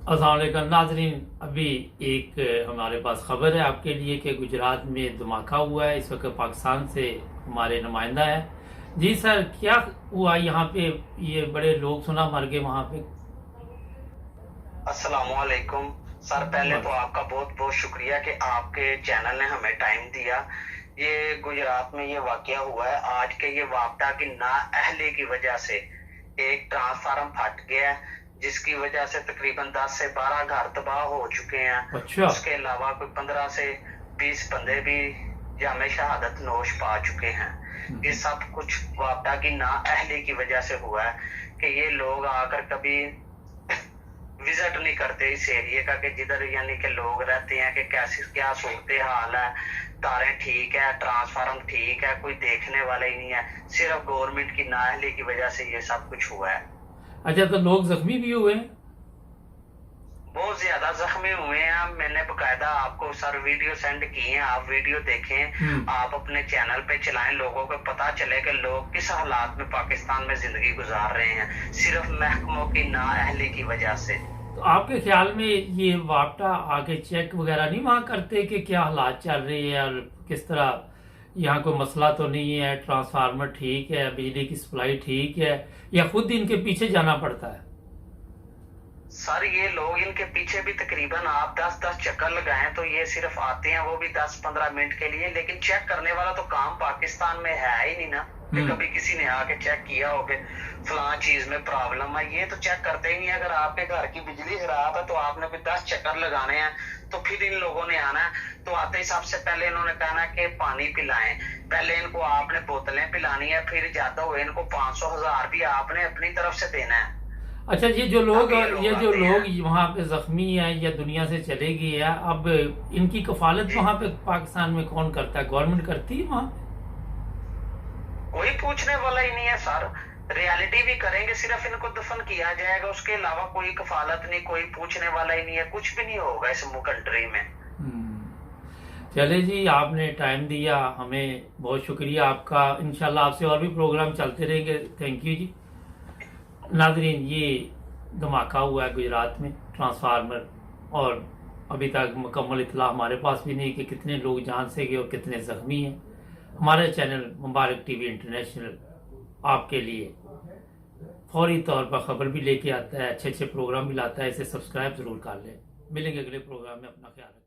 अस्सलाम वालेकुम नाज़रीन। अभी एक हमारे पास खबर है आपके लिए कि गुजरात में धमाका हुआ है। इस वक्त पाकिस्तान से हमारे नुमाइंदा है। जी सर, क्या हुआ यहाँ पे? ये बड़े लोग सुना मर गए वहाँ पे। अस्सलामुअलैकुम सर, पहले तो बस। आपका बहुत बहुत शुक्रिया कि आपके चैनल ने हमें टाइम दिया। ये गुजरात में ये वाकया हुआ है आज के, ये वापडा की नाअहली की वजह से एक ट्रांसफार्मर फट गया है, जिसकी वजह से तकरीबन 10 से 12 घर तबाह हो चुके हैं। अच्छा। उसके अलावा कोई 15 से 20 बंदे भी जामे शहादत नोश पा चुके हैं। ये सब कुछ वापडा की नाअहली की वजह से हुआ है कि ये लोग आकर कभी विजिट नहीं करते इस एरिया का, कि जिधर यानी कि लोग रहते हैं कि कैसी क्या सूरत हाल है, तारें ठीक है, ट्रांसफार्मर ठीक है, कोई देखने वाला ही नहीं है। सिर्फ गवर्नमेंट की नाअहली की वजह से ये सब कुछ हुआ है। अच्छा, तो लोग जख्मी भी हुए हैं? बहुत ज्यादा जख्मी हुए हैं। मैंने बकायदा आपको सर वीडियो सेंड किए हैं, आप वीडियो देखें, आप अपने चैनल पे चलाएं, लोगों को पता चले कि लोग किस हालात में पाकिस्तान में जिंदगी गुजार रहे हैं, सिर्फ महकमों की नाअहली की वजह से। तो आपके ख्याल में ये वापटा आके चेक वगैरह नहीं वहाँ करते कि क्या हालात चल रही है और किस तरह? यहाँ कोई मसला तो नहीं है, ट्रांसफार्मर ठीक है, बिजली की सप्लाई ठीक है, या खुद इनके पीछे जाना पड़ता है? सर ये लोग इनके पीछे भी तकरीबन आप 10-10 चक्कर लगाएं तो ये सिर्फ आते हैं, वो भी 10-15 मिनट के लिए, लेकिन चेक करने वाला तो काम पाकिस्तान में है ही नहीं ना कि कभी किसी ने आके चेक किया हो कि फलां चीज में प्रॉब्लम है। ये तो चेक करते ही नहीं। अगर आपके घर की बिजली खराब है तो आपने कोई 10 चक्कर लगाने हैं, तो फिर इन लोगों ने आना है। तो आते ही सबसे पहले इन्होंने कहना कि पानी पिलाएं। पहले इनको आपने बोतलें पिलानी है, फिर जाता हुए इनको 500-1000 भी आपने अपनी तरफ से देना है। अच्छा, ये जो तब लोग आते हैं। वहाँ पे जख्मी हैं या दुनिया से चले गए हैं, अब इनकी कफालत जी, वहाँ पे पाकिस्तान में कौन करता है? गवर्नमेंट करती है वहाँ पे? कोई पूछने वाला ही नहीं है सर। रियलिटी भी करेंगे, सिर्फ इनको दफन किया जाएगा, उसके अलावा कोई कफालत नहीं, कोई पूछने वाला ही नहीं है, कुछ भी नहीं होगा इस कंट्री में। चले जी, आपने टाइम दिया हमें, बहुत शुक्रिया आपका। इंशाल्लाह आपसे और भी प्रोग्राम चलते रहेंगे। थैंक यू जी। नाजरीन, ये धमाका हुआ है गुजरात में ट्रांसफार्मर, और अभी तक मुकम्मल इतला हमारे पास भी नहीं कि कितने लोग जान से गए और कितने ज़ख्मी हैं। हमारे चैनल मुबारक टीवी इंटरनेशनल आपके लिए फौरी तौर पर ख़बर भी लेके आता है, अच्छे अच्छे प्रोग्राम भी लाता है। इसे सब्सक्राइब ज़रूर कर लें। मिलेंगे अगले प्रोग्राम में। अपना ख्याल रखें।